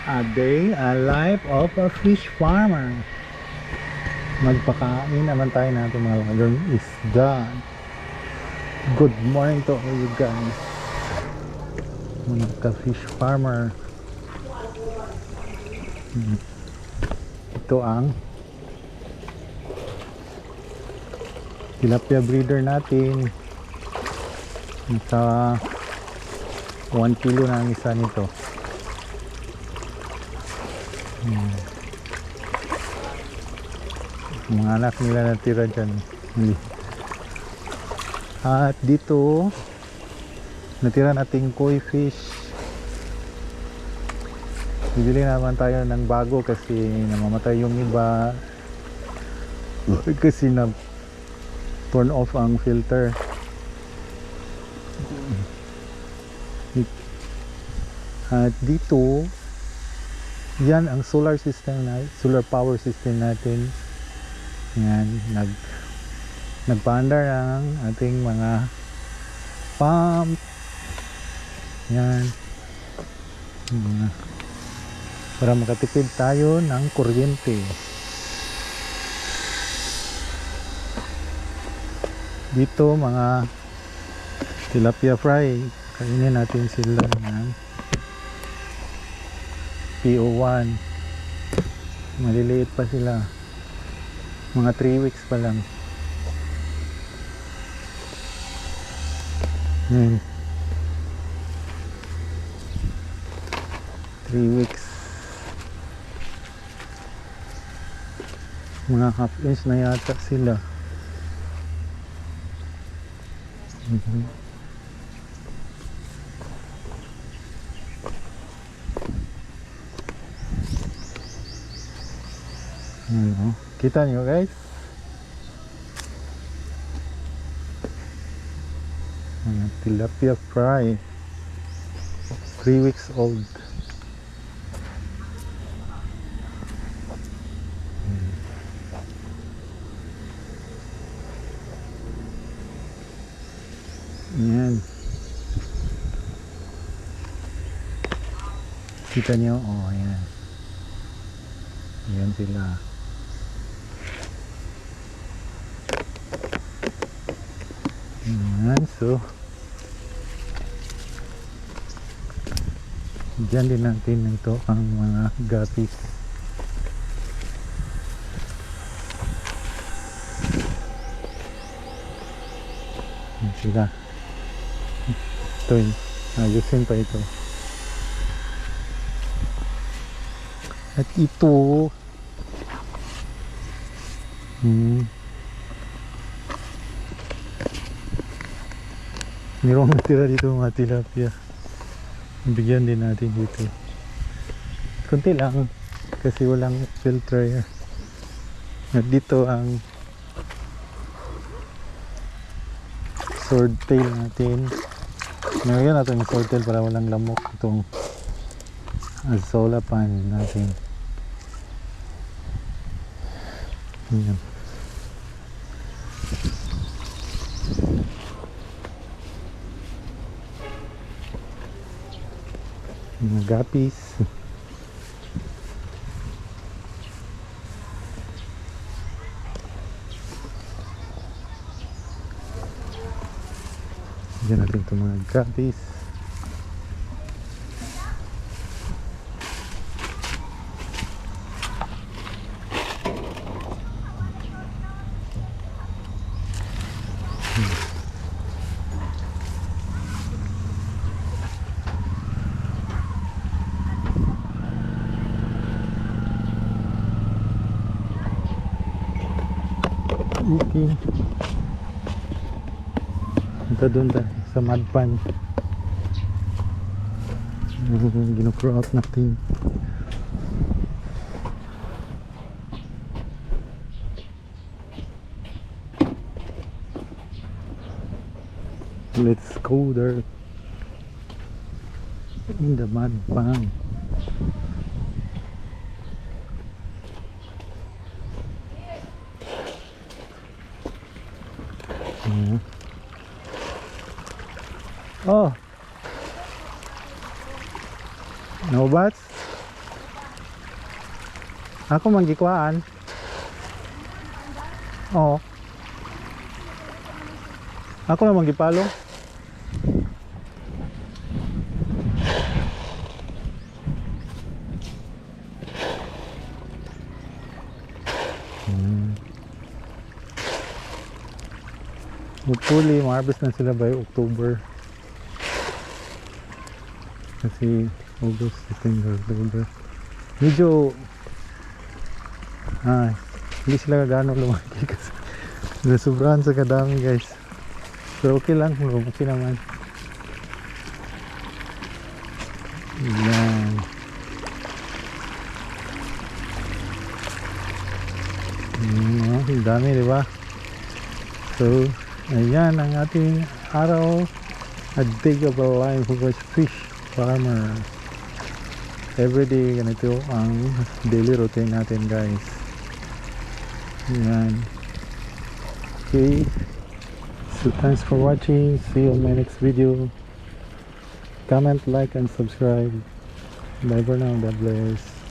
A day, a life of a fish farmer. Magpakain naman tayo natin mga lagang isda. Good morning to all you guys, mga ka-fish farmer. Ito ang tilapia breeder natin. Nasa 1 kilo na ang isa nito. Mga anak nila natira dyan. At dito natira nating koi fish. Bibili naman tayo ng bago kasi namamatay yung iba kasi na turn off ang filter. At dito yan ang solar system na, solar power system natin. Yan, nagpaandar ng ating mga pump. Yan. Para makatipid tayo ng kuryente. Dito mga tilapia fry, kainin natin sila ng PO1. Maliliit pa sila, mga 3 weeks pa lang. Yan, 3 weeks, mga half inch na yata sila. Ano, kita nyo guys, tilapia fry, 3 weeks old. Yan, kita nyo, oh yan, yan sila. Yan, so dyan din natin ito ang mga guppies. Yan sila. Ito yun, ayusin pa ito. At ito mayroong natira dito mga tilapia. Bigyan din natin dito. Kunti lang kasi walang filter. At dito ang swordtail natin. Ngayon natin yung swordtail para walang lamok. Itong azola pan natin. Ayan. Mga guppies. Diyan natin itong mga guppies. Okay. Punta doon tayo sa mud pan. Gino-throw out natin. Let's go there in the mud pan. Oh, no bats? Ako manggikuhaan. Oo. Ako na manggipalo. Hopefully, ma-harvest na sila by October. Kasi August, September, October. Medyo hindi sila gano'ng lumaki kasi nasubrahan sa kadami guys. So okay lang, okay naman. Yan. Ang dami, di ba? So, ayan ang ating araw. A day of a life of a fish farmer. Everyday ganito ang daily routine natin guys. Ayan. Okay. So thanks for watching. See you on my next video. Comment, like, and subscribe. Bye for now. God bless.